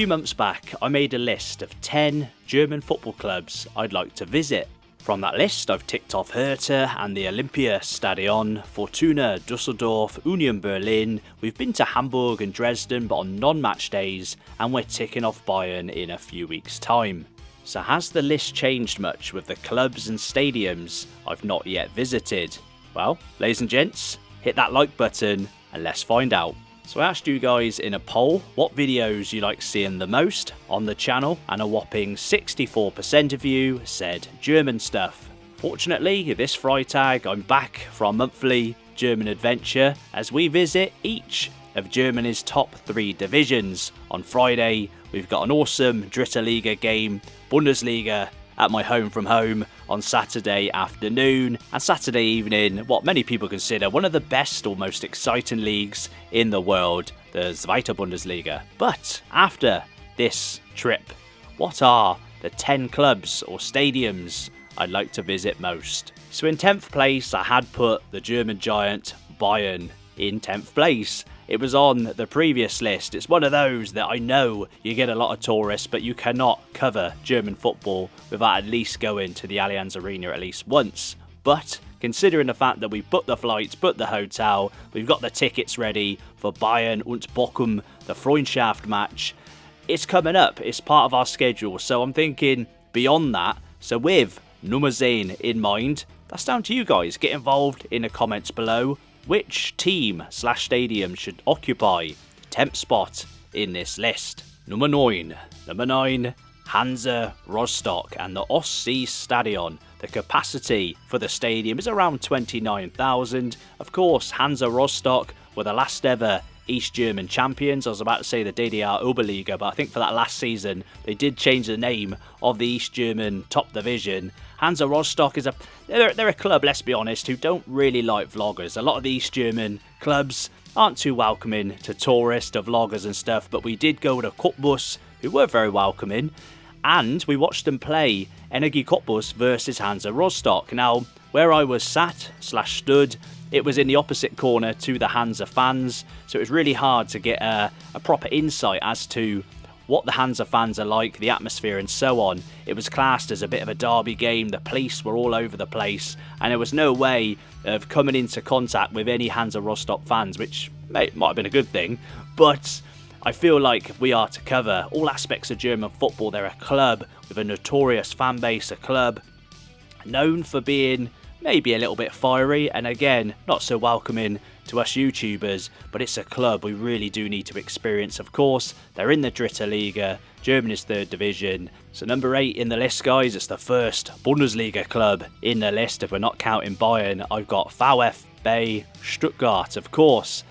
few months back, I made a list of 10 German football clubs I'd like to visit. From that list, I've ticked off Hertha and the Olympiastadion, Fortuna Düsseldorf, Union Berlin. We've been to Hamburg and Dresden, but on non-match days, and we're ticking off Bayern in a few weeks' time. So has the list changed much with the clubs and stadiums I've not yet visited? Well, ladies and gents, hit that like button and let's find out. So I asked you guys in a poll what videos you like seeing the most on the channel, and a whopping 64% of you said German stuff. Fortunately, this Freitag I'm back for our monthly German adventure as we visit each of Germany's top 3 divisions. On Friday, we've got an awesome Dritte Liga game, Bundesliga at my home from home on Saturday afternoon, and Saturday evening, what many people consider one of the best or most exciting leagues in the world, the Zweite Bundesliga. But after this trip, what are the 10 clubs or stadiums I'd like to visit most? So in 10th place, I had put the German giant Bayern in 10th place. It was on the previous list. It's one of those that I know you get a lot of tourists, but you cannot cover German football without at least going to the Allianz Arena at least once. But considering the fact that we booked the flights, booked the hotel, we've got the tickets ready for Bayern und Bochum, the Freundschaft match, it's coming up. It's part of our schedule. So I'm thinking beyond that. So with Nummer 10 in mind, that's down to you guys. Get involved in the comments below. Which team/stadium should occupy the 10th spot in this list? Number 9, Hansa Rostock and the Ostseestadion. The capacity for the stadium is around 29,000. Of course, Hansa Rostock were the last ever East German champions. I was about to say the DDR Oberliga, but I think for that last season they did change the name of the East German top division. Hansa Rostock is they're a club, let's be honest, who don't really like vloggers. A lot of the East German clubs aren't too welcoming to tourists, to vloggers and stuff, but we did go to Cottbus, who were very welcoming, and we watched them play Energie Cottbus versus Hansa Rostock. Now, where I was sat/stood, it was in the opposite corner to the Hansa fans, so it was really hard to get a proper insight as to what the Hansa fans are like, the atmosphere and so on. It was classed as a bit of a derby game. The police were all over the place, and there was no way of coming into contact with any Hansa Rostock fans, which might have been a good thing. But I feel like if we are to cover all aspects of German football, they're a club with a notorious fan base, a club known for being maybe a little bit fiery, and again, not so welcoming to us YouTubers, but it's a club we really do need to experience. Of course, they're in the Dritte Liga, Germany's 3rd division. So number 8 in the list, guys, it's the first Bundesliga club in the list. If we're not counting Bayern, I've got VfB Stuttgart, of course.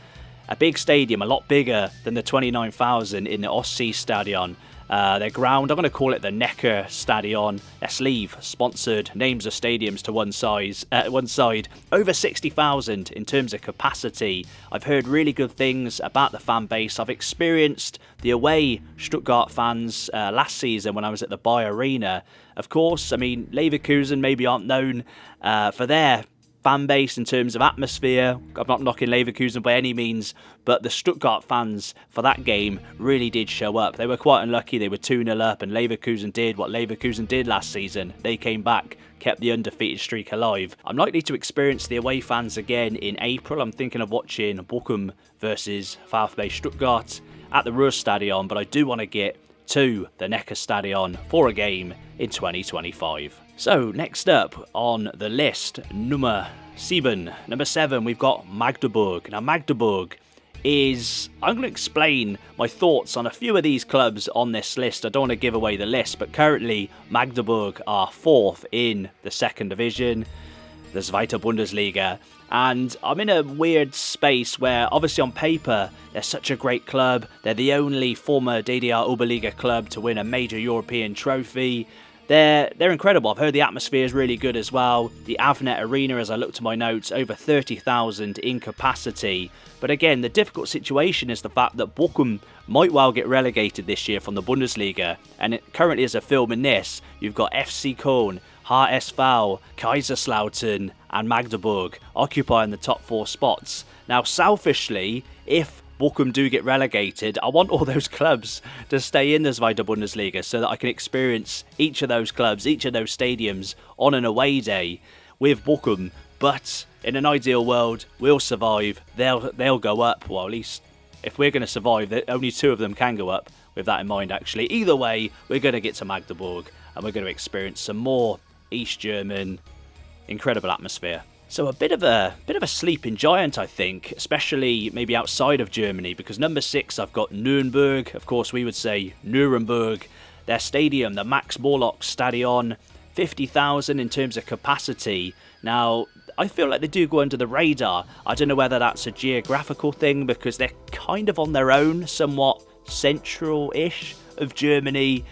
A big stadium, a lot bigger than the 29,000 in the Ostseestadion. Their ground, I'm going to call it the Neckar Stadion. Let's leave sponsored names of stadiums to one side. Over 60,000 in terms of capacity. I've heard really good things about the fan base. I've experienced the away Stuttgart fans last season when I was at the Bayer Arena. Of course, I mean, Leverkusen maybe aren't known for their fan base in terms of atmosphere. I'm not knocking Leverkusen by any means, but the Stuttgart fans for that game really did show up. They were quite unlucky. They were 2-0 up, and Leverkusen did what Leverkusen did last season. They came back, kept the undefeated streak alive. I'm likely to experience the away fans again in April. I'm thinking of watching Bochum versus VfB Stuttgart at the Ruhrstadion, but I do want to get to the Neckar Stadion for a game in 2025. So next up on the list, number 7, we've got Magdeburg. Now Magdeburg is, I'm going to explain my thoughts on a few of these clubs on this list. I don't want to give away the list, but currently Magdeburg are 4th in the 2nd division, the Zweite Bundesliga, and I'm in a weird space where obviously on paper they're such a great club. They're the only former DDR Oberliga club to win a major European trophy. They're incredible. I've heard the atmosphere is really good as well. The Avnet Arena, as I look to my notes, over 30,000 in capacity. But again, the difficult situation is the fact that Bochum might well get relegated this year from the Bundesliga. And currently, as a film in this, you've got FC Cologne, HSV, Kaiserslautern and Magdeburg occupying the top 4 spots. Now, selfishly, if Bochum do get relegated, I want all those clubs to stay in the Zweite Bundesliga so that I can experience each of those clubs, each of those stadiums on an away day with Bochum. But in an ideal world, we'll survive. They'll go up. Well, at least if we're going to survive, only 2 of them can go up. With that in mind, actually, either way, we're going to get to Magdeburg and we're going to experience some more East German incredible atmosphere. So a bit of a sleeping giant, I think, especially maybe outside of Germany, because number 6 I've got Nuremberg. Of course, we would say Nuremberg. Their stadium, the Max Morlock Stadion, 50,000 in terms of capacity. Now, I feel like they do go under the radar. I don't know whether that's a geographical thing because they're kind of on their own, somewhat central-ish of Germany.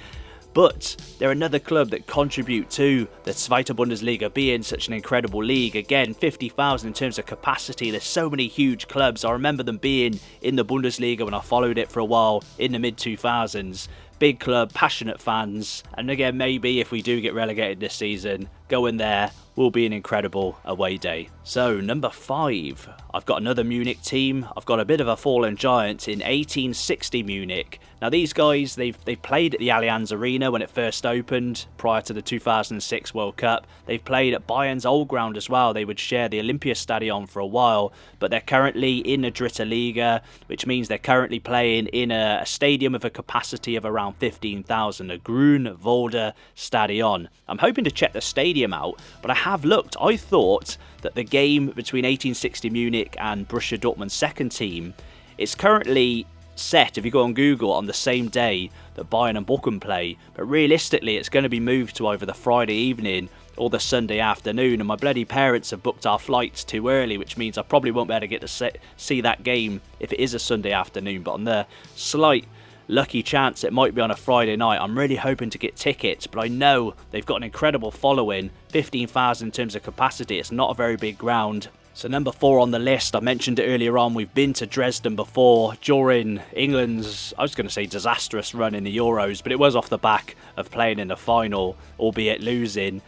But they're another club that contribute to the Zweite Bundesliga being such an incredible league. Again, 50,000 in terms of capacity. There's so many huge clubs. I remember them being in the Bundesliga when I followed it for a while in the mid-2000s. Big club, passionate fans. And again, maybe if we do get relegated this season, going there will be an incredible away day. So, number 5, I've got another Munich team. I've got a bit of a fallen giant in 1860 Munich. Now, these guys, they've played at the Allianz Arena when it first opened prior to the 2006 World Cup. They've played at Bayern's old ground as well. They would share the Olympia Stadion for a while, but they're currently in the Dritte Liga, which means they're currently playing in a stadium with a capacity of around 15,000, a Grünwalder Stadion. I'm hoping to check the stadium out, but I have looked. I thought that the game between 1860 Munich and Borussia Dortmund's second team is currently set, if you go on Google, on the same day that Bayern and Bochum play, but realistically it's going to be moved to either the Friday evening or the Sunday afternoon, and my bloody parents have booked our flights too early, which means I probably won't be able to get to see that game if it is a Sunday afternoon. But on the slight lucky chance it might be on a Friday night, I'm really hoping to get tickets. But I know they've got an incredible following, 15,000 in terms of capacity. It's not a very big ground. So number 4 on the list, I mentioned it earlier on, we've been to Dresden before during England's, I was going to say disastrous run in the Euros, but it was off the back of playing in the final, albeit losing.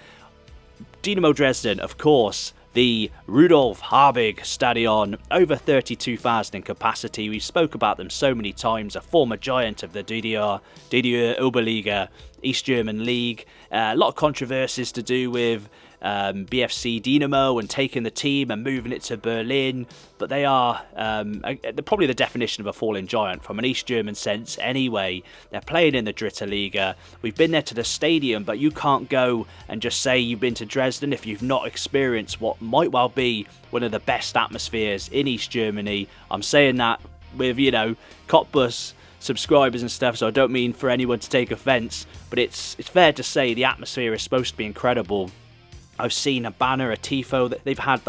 Dynamo Dresden, of course, the Rudolf Habig Stadion, over 32,000 in capacity. We spoke about them so many times, a former giant of the DDR Oberliga, East German League. A lot of controversies to do with BFC Dynamo and taking the team and moving it to Berlin, but they are probably the definition of a fallen giant from an East German sense anyway. They're playing in the Dritte Liga. We've been there to the stadium, but you can't go and just say you've been to Dresden if you've not experienced what might well be one of the best atmospheres in East Germany. I'm saying that with, Cottbus subscribers and stuff, so I don't mean for anyone to take offence, but it's fair to say the atmosphere is supposed to be incredible. I've seen a banner, a tifo, that they've had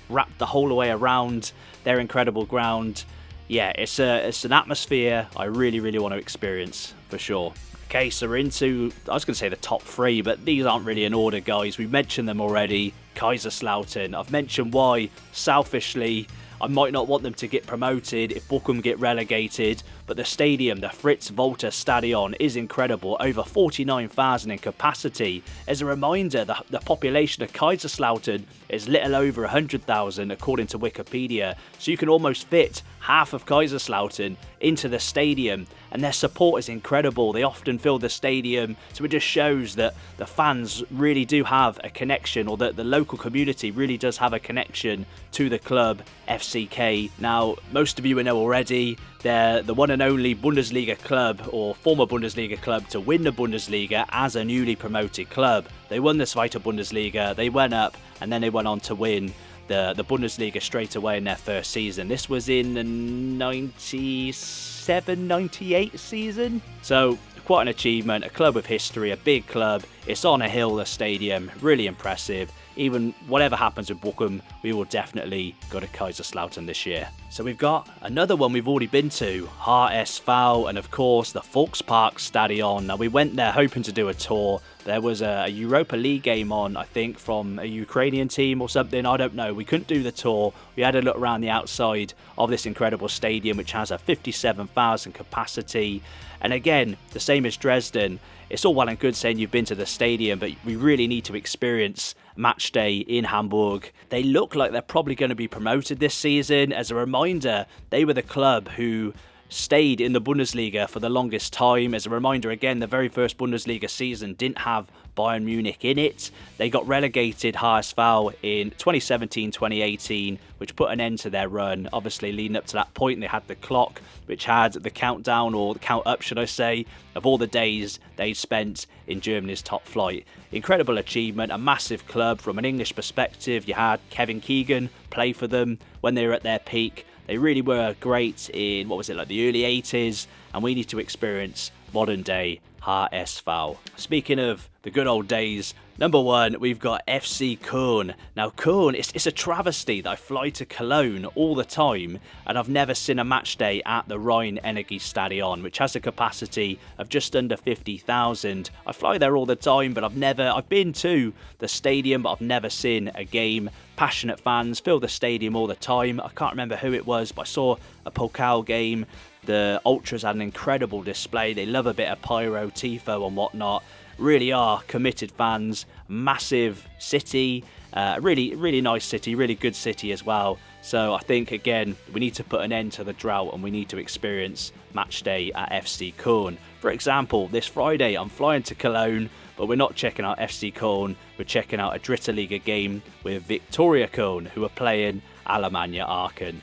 wrapped the whole way around their incredible ground. Yeah, it's an atmosphere I really, really want to experience for sure. Okay, so we're into, I was going to say the top 3, but these aren't really in order, guys. We've mentioned them already. Kaiserslautern. I've mentioned why, selfishly, I might not want them to get promoted if Bochum get relegated, but the stadium, the Fritz Walter Stadion, is incredible, over 49,000 in capacity. As a reminder, the population of Kaiserslautern is little over 100,000 according to Wikipedia, so you can almost fit half of Kaiserslautern into the stadium, and their support is incredible. They often fill the stadium, so it just shows that the fans really do have a connection, or that the local community really does have a connection to the club, FCK. Now, most of you will know already, they're the one and only Bundesliga club, or former Bundesliga club, to win the Bundesliga as a newly promoted club. They won the Zweite Bundesliga, they went up, and then they went on to win the Bundesliga straight away in their first season. This was in the 97-98 season. So quite an achievement, a club with history, a big club. It's on a hill, the stadium, really impressive. Even whatever happens with Bochum, we will definitely go to Kaiserslautern this year. So we've got another one we've already been to, HSV, and of course the Volkspark Stadion. Now we went there hoping to do a tour. There was a Europa League game on, I think, from a Ukrainian team or something, I don't know. We couldn't do the tour. We had a look around the outside of this incredible stadium, which has a 57,000 capacity. And again, the same as Dresden, it's all well and good saying you've been to the stadium, but we really need to experience match day in Hamburg. They look like they're probably going to be promoted this season. As a reminder, they were the club who stayed in the Bundesliga for the longest time. As a reminder, again, the very first Bundesliga season didn't have Bayern Munich in it. They got relegated HSV in 2017-2018, which put an end to their run. Obviously, leading up to that point, they had the clock, which had the countdown, or the count up, should I say, of all the days they'd spent in Germany's top flight. Incredible achievement, a massive club. From an English perspective, you had Kevin Keegan play for them when they were at their peak. They really were great in, the early 80s, and we need to experience modern day HSV. Speaking of the good old days, number one, we've got FC Köln. Now, Köln, it's a travesty that I fly to Cologne all the time, and I've never seen a match day at the Rhein-Energie Stadion, which has a capacity of just under 50,000. I fly there all the time, but I've been to the stadium, but I've never seen a game. Passionate fans fill the stadium all the time. I can't remember who it was, but I saw a Pokal game. The Ultras had an incredible display. They love a bit of pyro, tifo and whatnot. Really are committed fans. Massive city. Really nice city. Really good city as well. So I think, again, we need to put an end to the drought and we need to experience match day at FC Köln. For example, this Friday I'm flying to Cologne, but we're not checking out FC Köln. We're checking out a Dritte Liga game with Viktoria Köln, who are playing Alemannia Aachen.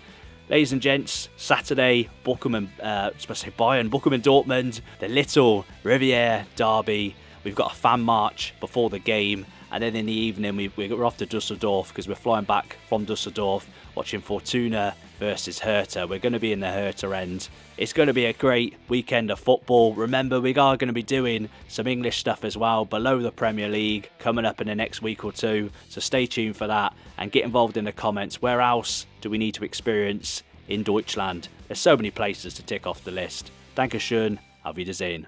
Ladies and gents, Saturday, Bayern, Bochum and Dortmund, the little Riviera derby. We've got a fan march before the game, and then in the evening we're off to Dusseldorf because we're flying back from Dusseldorf, watching Fortuna versus Hertha. We're going to be in the Hertha end. It's going to be a great weekend of football. Remember, we are going to be doing some English stuff as well below the Premier League coming up in the next week or two. So stay tuned for that and get involved in the comments. Where else do we need to experience in Deutschland? There's so many places to tick off the list. Dankeschön, auf Wiedersehen.